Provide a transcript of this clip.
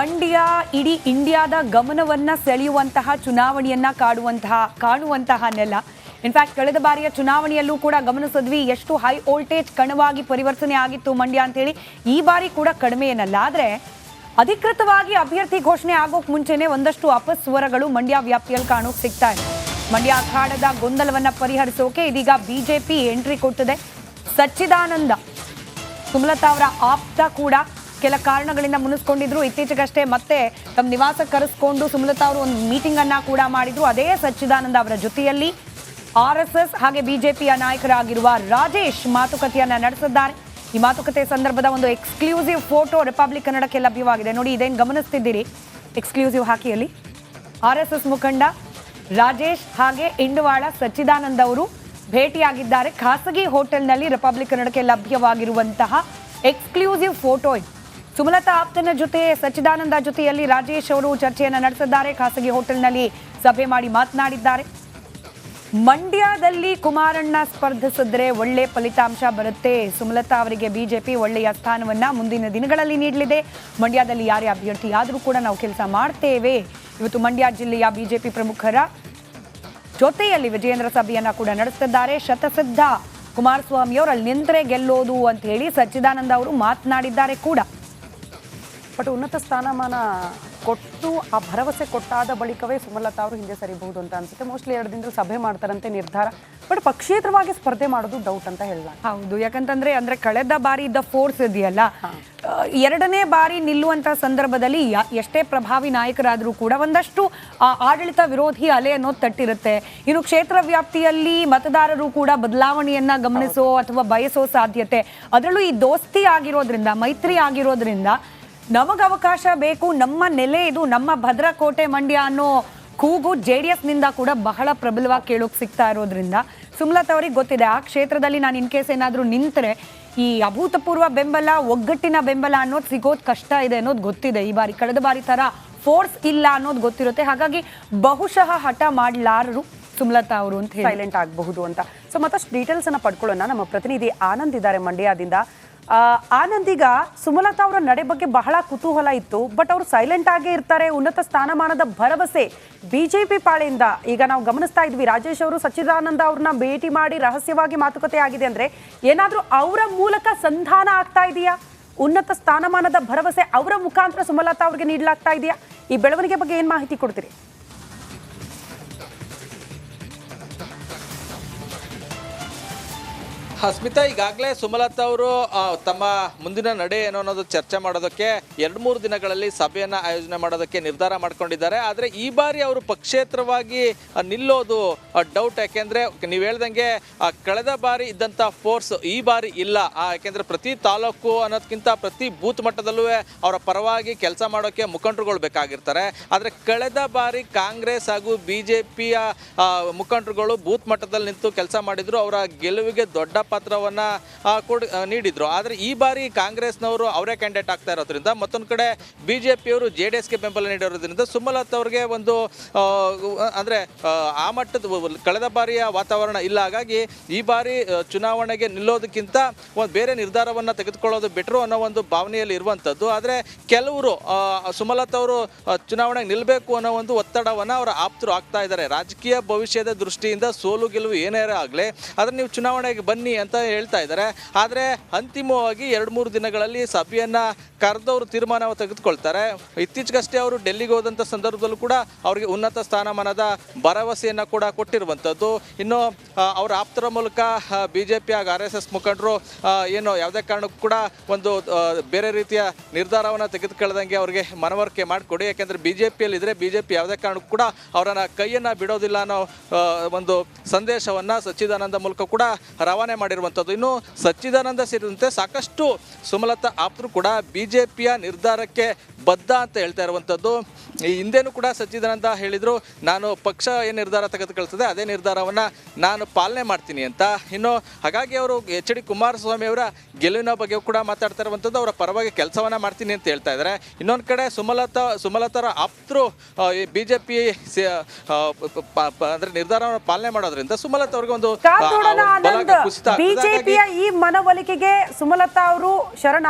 ಮಂಡ್ಯ ಇಡೀ ಇಂಡಿಯಾದ ಗಮನವನ್ನ ಸೆಳೆಯುವಂತಹ ಚುನಾವಣೆಯನ್ನ ಕಾಣುವಂತಹ ನೆಲ. ಇನ್ಫ್ಯಾಕ್ಟ್ ಕಳೆದ ಬಾರಿಯ ಚುನಾವಣೆಯಲ್ಲೂ ಕೂಡ ಗಮನಿಸಿದ್ವಿ ಎಷ್ಟು ಹೈ ವೋಲ್ಟೇಜ್ ಕಣವಾಗಿ ಪರಿವರ್ತನೆ ಆಗಿತ್ತು ಮಂಡ್ಯ ಅಂತ ಹೇಳಿ. ಈ ಬಾರಿ ಕೂಡ ಕಡಿಮೆ ಏನಲ್ಲ. ಆದ್ರೆ ಅಧಿಕೃತವಾಗಿ ಅಭ್ಯರ್ಥಿ ಘೋಷಣೆ ಆಗೋಕ್ ಮುಂಚೆನೆ ಒಂದಷ್ಟು ಅಪಸ್ವರಗಳು ಮಂಡ್ಯ ವ್ಯಾಪ್ತಿಯಲ್ಲಿ ಕಾಣೋಕ್ ಸಿಗ್ತಾ ಇದೆ. ಮಂಡ್ಯ ಅಖಾಡದ ಗೊಂದಲವನ್ನ ಪರಿಹರಿಸೋಕೆ ಇದೀಗ ಬಿಜೆಪಿ ಎಂಟ್ರಿ ಕೊಟ್ಟಿದೆ. ಸಚ್ಚಿದಾನಂದ ಸುಮಲತಾ ಅವರ ಆಪ್ತ ಕೂಡ ಕೆಲ ಕಾರಣಗಳಿಂದ ಮುನಿಸ್ಕೊಂಡಿದ್ರು. ಇತ್ತೀಚೆಗಷ್ಟೇ ಮತ್ತೆ ತಮ್ಮ ನಿವಾಸಕ್ಕೆ ಕರೆಸ್ಕೊಂಡು ಸುಮಲತಾ ಅವರು ಒಂದು ಮೀಟಿಂಗ್ ಅನ್ನ ಕೂಡ ಮಾಡಿದ್ರು. ಅದೇ ಸಚ್ಚಿದಾನಂದ ಅವರ ಜೊತೆಯಲ್ಲಿ RSS ಹಾಗೆ ಬಿಜೆಪಿಯ ನಾಯಕರಾಗಿರುವ ರಾಜೇಶ್ ಮಾತುಕತೆಯನ್ನ ನಡೆಸಿದ್ದಾರೆ. ಈ ಮಾತುಕತೆ ಸಂದರ್ಭದ ಒಂದು ಎಕ್ಸ್ಕ್ಲೂಸಿವ್ ಫೋಟೋ ರಿಪಬ್ಲಿಕ್ ಕನ್ನಡಕ್ಕೆ ಲಭ್ಯವಾಗಿದೆ. ನೋಡಿ, ಇದೇನು ಗಮನಿಸ್ತಿದ್ದೀರಿ ಎಕ್ಸ್ಕ್ಲೂಸಿವ್ ಹಾಕಿಯಲ್ಲಿ RSS ಮುಖಂಡ ರಾಜೇಶ್ ಹಾಗೆ ಇಂಡವಾಳ ಸಚ್ಚಿದಾನಂದ ಅವರು ಭೇಟಿಯಾಗಿದ್ದಾರೆ. ಖಾಸಗಿ ಹೋಟೆಲ್ನಲ್ಲಿ ರಿಪಬ್ಲಿಕ್ ಕನ್ನಡಕ್ಕೆ ಲಭ್ಯವಾಗಿರುವಂತಹ ಎಕ್ಸ್ಕ್ಲೂಸಿವ್ ಫೋಟೋ ಇದು. ಸುಮಲತಾ ಆಪ್ತನ ಜೊತೆ ಸಚ್ಚಿದಾನಂದ ಜೊತೆಯಲ್ಲಿ ರಾಜೇಶ್ ಅವರು ಚರ್ಚೆಯನ್ನು ನಡೆಸಿದ್ದಾರೆ. ಖಾಸಗಿ ಹೋಟೆಲ್ನಲ್ಲಿ ಸಭೆ ಮಾಡಿ ಮಾತನಾಡಿದ್ದಾರೆ. ಮಂಡ್ಯದಲ್ಲಿ ಕುಮಾರಣ್ಣ ಸ್ಪರ್ಧಿಸಿದ್ರೆ ಒಳ್ಳೆ ಫಲಿತಾಂಶ ಬರುತ್ತೆ. ಸುಮಲತಾ ಅವರಿಗೆ ಬಿಜೆಪಿ ಒಳ್ಳೆಯ ಸ್ಥಾನವನ್ನ ಮುಂದಿನ ದಿನಗಳಲ್ಲಿ ನೀಡಲಿದೆ. ಮಂಡ್ಯದಲ್ಲಿ ಯಾರೇ ಅಭ್ಯರ್ಥಿ ಆದರೂ ಕೂಡ ನಾವು ಕೆಲಸ ಮಾಡ್ತೇವೆ. ಇವತ್ತು ಮಂಡ್ಯ ಜಿಲ್ಲೆಯ ಬಿಜೆಪಿ ಪ್ರಮುಖರ ಜೊತೆಯಲ್ಲಿ ವಿಜಯೇಂದ್ರ ಸಭೆಯನ್ನ ಕೂಡ ನಡೆಸುತ್ತಿದ್ದಾರೆ. ಶತಸಿದ್ಧ ಕುಮಾರಸ್ವಾಮಿ ಅವರು ಅಲ್ಲಿ ನಿಂತರೆ ಗೆಲ್ಲೋದು ಅಂತ ಹೇಳಿ ಸಚ್ಚಿದಾನಂದ ಅವರು ಮಾತನಾಡಿದ್ದಾರೆ ಕೂಡ. ಬಟ್ ಉನ್ನತ ಸ್ಥಾನಮಾನ ಕೊಟ್ಟು ಆ ಭರವಸೆ ಕೊಟ್ಟಾದ ಬಳಿಕವೇ ಸುಮಲತಾ ಅವರು ಹಿಂದೆ ಸರಿಬಹುದು ಅಂತ ಅನ್ಸುತ್ತೆ. ಮೋಸ್ಟ್ಲಿ 2 ದಿನದಲ್ಲಿ ಸಭೆ ಮಾಡ್ತಾರಂತೆ ನಿರ್ಧಾರ. ಬಟ್ ಪಕ್ಷೇತರವಾಗಿ ಸ್ಪರ್ಧೆ ಮಾಡೋದು ಡೌಟ್ ಅಂತ ಹೇಳಲಾಗ. ಹೌದು, ಯಾಕಂತಂದ್ರೆ ಕಳೆದ ಬಾರಿ ಇದ್ದ ಫೋರ್ಸ್ ಇದೆಯಲ್ಲ, 2ನೇ ಬಾರಿ ನಿಲ್ಲುವಂತ ಸಂದರ್ಭದಲ್ಲಿ ಎಷ್ಟೇ ಪ್ರಭಾವಿ ನಾಯಕರಾದರೂ ಕೂಡ ಒಂದಷ್ಟು ಆಡಳಿತ ವಿರೋಧಿ ಅಲೆ ಅನ್ನೋದು ತಟ್ಟಿರುತ್ತೆ. ಇನ್ನು ಕ್ಷೇತ್ರ ವ್ಯಾಪ್ತಿಯಲ್ಲಿ ಮತದಾರರು ಕೂಡ ಬದಲಾವಣೆಯನ್ನ ಗಮನಿಸೋ ಅಥವಾ ಬಯಸೋ ಸಾಧ್ಯತೆ, ಅದರಲ್ಲೂ ಈ ದೋಸ್ತಿ ಆಗಿರೋದ್ರಿಂದ, ಮೈತ್ರಿ ಆಗಿರೋದ್ರಿಂದ ನಮಗೆ ಅವಕಾಶ ಬೇಕು, ನಮ್ಮ ನೆಲೆ ಇದು, ನಮ್ಮ ಭದ್ರಕೋಟೆ ಮಂಡ್ಯ ಅನ್ನೋ ಕೂಗು JDS ನಿಂದ ಕೂಡ ಬಹಳ ಪ್ರಬಲವಾಗಿ ಕೇಳೋಕೆ ಸಿಗ್ತಾ ಇರೋದ್ರಿಂದ ಸುಮಲತಾ ಅವರಿಗೆ ಗೊತ್ತಿದೆ ಆ ಕ್ಷೇತ್ರದಲ್ಲಿ ನಾನು ಇನ್ ಕೇಸ್ ಏನಾದರೂ ನಿಂತರೆ ಈ ಅಭೂತಪೂರ್ವ ಬೆಂಬಲ, ಒಗ್ಗಟ್ಟಿನ ಬೆಂಬಲ ಅನ್ನೋದು ಸಿಗೋದು ಕಷ್ಟ ಇದೆ ಅನ್ನೋದು ಗೊತ್ತಿದೆ. ಈ ಬಾರಿ ಕಳೆದ ಬಾರಿ ತರ ಫೋರ್ಸ್ ಇಲ್ಲ ಅನ್ನೋದು ಗೊತ್ತಿರುತ್ತೆ. ಹಾಗಾಗಿ ಬಹುಶಃ ಹಠ ಮಾಡಲಾರರು ಸುಮಲತಾ ಅವರು ಅಂತ ಸೈಲೆಂಟ್ ಆಗಬಹುದು ಅಂತ. ಸೊ ಮತ್ತಷ್ಟು ಡೀಟೇಲ್ಸ್ ಅನ್ನ ಪಡ್ಕೊಳ್ಳೋಣ. ನಮ್ಮ ಪ್ರತಿನಿಧಿ ಆನಂದ್ ಇದ್ದಾರೆ ಮಂಡ್ಯದಿಂದ. ಆನಂದ್, ಈಗ ಸುಮಲತಾ ಅವರ ನಡೆ ಬಗ್ಗೆ ಬಹಳ ಕುತೂಹಲ ಇತ್ತು. ಬಟ್ ಅವರು ಸೈಲೆಂಟ್ ಆಗೇ ಇರ್ತಾರೆ. ಉನ್ನತ ಸ್ಥಾನಮಾನದ ಭರವಸೆ ಬಿಜೆಪಿ ಪಾಳೆಯಿಂದ ಈಗ ನಾವು ಗಮನಿಸ್ತಾ ಇದ್ವಿ. ರಾಜೇಶ್ ಅವರು ಸಚ್ಚಿದಾನಂದ ಅವ್ರನ್ನ ಭೇಟಿ ಮಾಡಿ ರಹಸ್ಯವಾಗಿ ಮಾತುಕತೆ ಆಗಿದೆ ಅಂದ್ರೆ ಏನಾದ್ರೂ ಅವರ ಮೂಲಕ ಸಂಧಾನ ಆಗ್ತಾ ಇದೆಯಾ? ಉನ್ನತ ಸ್ಥಾನಮಾನದ ಭರವಸೆ ಅವರ ಮುಖಾಂತರ ಸುಮಲತಾ ಅವ್ರಿಗೆ ನೀಡಲಾಗ್ತಾ ಇದೆಯಾ? ಈ ಬೆಳವಣಿಗೆ ಬಗ್ಗೆ ಏನ್ ಮಾಹಿತಿ ಕೊಡ್ತೀರಿ? ಸ್ಮಿತಾ, ಈಗಾಗಲೇ ಸುಮಲತಾ ಅವರು ತಮ್ಮ ಮುಂದಿನ ನಡೆ ಏನೋ ಅನ್ನೋದು ಚರ್ಚೆ ಮಾಡೋದಕ್ಕೆ 2-3 ದಿನಗಳಲ್ಲಿ ಸಭೆಯನ್ನು ಆಯೋಜನೆ ಮಾಡೋದಕ್ಕೆ ನಿರ್ಧಾರ ಮಾಡ್ಕೊಂಡಿದ್ದಾರೆ. ಆದರೆ ಈ ಬಾರಿ ಅವರು ಪಕ್ಷೇತರವಾಗಿ ನಿಲ್ಲೋದು ಡೌಟ್. ಯಾಕೆಂದರೆ ನೀವು ಹೇಳ್ದಂಗೆ ಕಳೆದ ಬಾರಿ ಇದ್ದಂಥ ಫೋರ್ಸ್ ಈ ಬಾರಿ ಇಲ್ಲ. ಯಾಕೆಂದರೆ ಪ್ರತಿ ತಾಲೂಕು ಅನ್ನೋದಕ್ಕಿಂತ ಪ್ರತಿ ಬೂತ್ ಮಟ್ಟದಲ್ಲೂ ಅವರ ಪರವಾಗಿ ಕೆಲಸ ಮಾಡೋಕ್ಕೆ ಮುಖಂಡರುಗಳು ಬೇಕಾಗಿರ್ತಾರೆ. ಆದರೆ ಕಳೆದ ಬಾರಿ ಕಾಂಗ್ರೆಸ್ ಹಾಗೂ BJPಯ ಮುಖಂಡರುಗಳು ಬೂತ್ ಮಟ್ಟದಲ್ಲಿ ನಿಂತು ಕೆಲಸ ಮಾಡಿದ್ರು. ಅವರ ಗೆಲುವಿಗೆ ದೊಡ್ಡ ಪಾತ್ರವನ್ನ ನೀಡಿದ್ರು. ಆದರೆ ಈ ಬಾರಿ ಕಾಂಗ್ರೆಸ್ನವರು ಅವರೇ ಕ್ಯಾಂಡಿಡೇಟ್ ಆಗ್ತಾ ಇರೋದ್ರಿಂದ, ಮತ್ತೊಂದು ಕಡೆ ಬಿಜೆಪಿಯವರು JDSಗೆ ಬೆಂಬಲ ನೀಡಿರೋದ್ರಿಂದ ಸುಮಲತಾ ಅವರಿಗೆ ಒಂದು ಅಂದರೆ ಆ ಮಟ್ಟದ ಕಳೆದ ಬಾರಿಯ ವಾತಾವರಣ ಇಲ್ಲ. ಹಾಗಾಗಿ ಈ ಬಾರಿ ಚುನಾವಣೆಗೆ ನಿಲ್ಲೋದಕ್ಕಿಂತ ಒಂದು ಬೇರೆ ನಿರ್ಧಾರವನ್ನು ತೆಗೆದುಕೊಳ್ಳೋದು ಬೆಟ್ರು ಅನ್ನೋ ಒಂದು ಭಾವನೆಯಲ್ಲಿ ಇರುವಂಥದ್ದು. ಆದರೆ ಕೆಲವರು ಸುಮಲತಾ ಅವರು ಚುನಾವಣೆಗೆ ನಿಲ್ಲಬೇಕು ಅನ್ನೋ ಒಂದು ಒತ್ತಡವನ್ನು ಅವರ ಆಪ್ತರು ಆಗ್ತಾ ಇದ್ದಾರೆ. ರಾಜಕೀಯ ಭವಿಷ್ಯದ ದೃಷ್ಟಿಯಿಂದ ಸೋಲು ಗೆಲುವು ಏನೇ ಆಗಲಿ, ಆದರೆ ನೀವು ಚುನಾವಣೆಗೆ ಬನ್ನಿ ಅಂತ ಹೇಳ್ತಾ ಇದ್ದಾರೆ. ಆದರೆ ಅಂತಿಮವಾಗಿ 2-3 ದಿನಗಳಲ್ಲಿ ಸಭೆಯನ್ನ ಕರೆದವರು ತೀರ್ಮಾನ ತೆಗೆದುಕೊಳ್ತಾರೆ. ಇತ್ತೀಚೆಗಷ್ಟೇ ಅವರು ಡೆಲ್ಲಿಗೆ ಹೋದಂಥ ಸಂದರ್ಭದಲ್ಲೂ ಕೂಡ ಅವರಿಗೆ ಉನ್ನತ ಸ್ಥಾನಮಾನದ ಭರವಸೆಯನ್ನ ಕೂಡ ಕೊಟ್ಟಿರುವಂಥದ್ದು. ಇನ್ನು ಅವರ ಆಪ್ತರ ಮೂಲಕ BJP ಹಾಗೂ RSS ಮುಖಂಡರು ಏನು ಯಾವುದೇ ಕಾರಣಕ್ಕೂ ಕೂಡ ಒಂದು ಬೇರೆ ರೀತಿಯ ನಿರ್ಧಾರವನ್ನು ತೆಗೆದುಕೊಳ್ಳದಂಗೆ ಅವರಿಗೆ ಮನವರಿಕೆ ಮಾಡಿಕೊಡಿ. ಯಾಕೆಂದರೆ BJPಯಲ್ಲಿ ಇದ್ರೆ BJP ಯಾವುದೇ ಕಾರಣಕ್ಕೂ ಕೂಡ ಅವರನ್ನ ಕೈಯನ್ನು ಬಿಡೋದಿಲ್ಲ ಅನ್ನೋ ಒಂದು ಸಂದೇಶವನ್ನು ಸಚ್ಚಿದಾನಂದ ಮೂಲಕ ಕೂಡ ರವಾನೆ ಮಾಡಿರುವಂಥದ್ದು. ಇನ್ನು ಸಚ್ಚಿದಾನಂದ ಸೇರಿದಂತೆ ಸಾಕಷ್ಟು ಸುಮಲತಾ ಆಪ್ತರು ಕೂಡ BJPಯ ನಿರ್ಧಾರಕ್ಕೆ ಬದ್ಧ ಅಂತ ಹೇಳ್ತಾ ಇರುವಂಥದ್ದು. ಈ ಹಿಂದೆನೂ ಕೂಡ ಸಚ್ಚಿದಾನಂದ ಹೇಳಿದರು, ನಾನು ಪಕ್ಷ ಏನು ನಿರ್ಧಾರ ತೆಗೆದುಕೊಳ್ತದೆ ಅದೇ ನಿರ್ಧಾರವನ್ನು ನಾನು ಪಾಲನೆ ಮಾಡ್ತೀನಿ ಅಂತ. ಇನ್ನು ಹಾಗಾಗಿ ಅವರು HD ಕುಮಾರಸ್ವಾಮಿ ಅವರ ಗೆಲುವಿನ ಬಗ್ಗೆ ಕೂಡ ಮಾತಾಡ್ತಾ ಇರುವಂಥದ್ದು, ಅವರ ಪರವಾಗಿ ಕೆಲಸವನ್ನು ಮಾಡ್ತೀನಿ ಅಂತ ಹೇಳ್ತಾ ಇದ್ದಾರೆ. ಇನ್ನೊಂದು ಕಡೆ ಸುಮಲತಾರ ಆಪ್ತರು BJP ಅಂದರೆ ನಿರ್ಧಾರವನ್ನು ಪಾಲನೆ ಮಾಡೋದ್ರಿಂದ ಸುಮಲತಾ ಅವ್ರಿಗೆ ಒಂದು ಬಿಜೆಪಿಯ ಈ ಮನವೊಲಿಕೆಗೆ ಸುಮಲತಾ ಅವರು ಶರಣ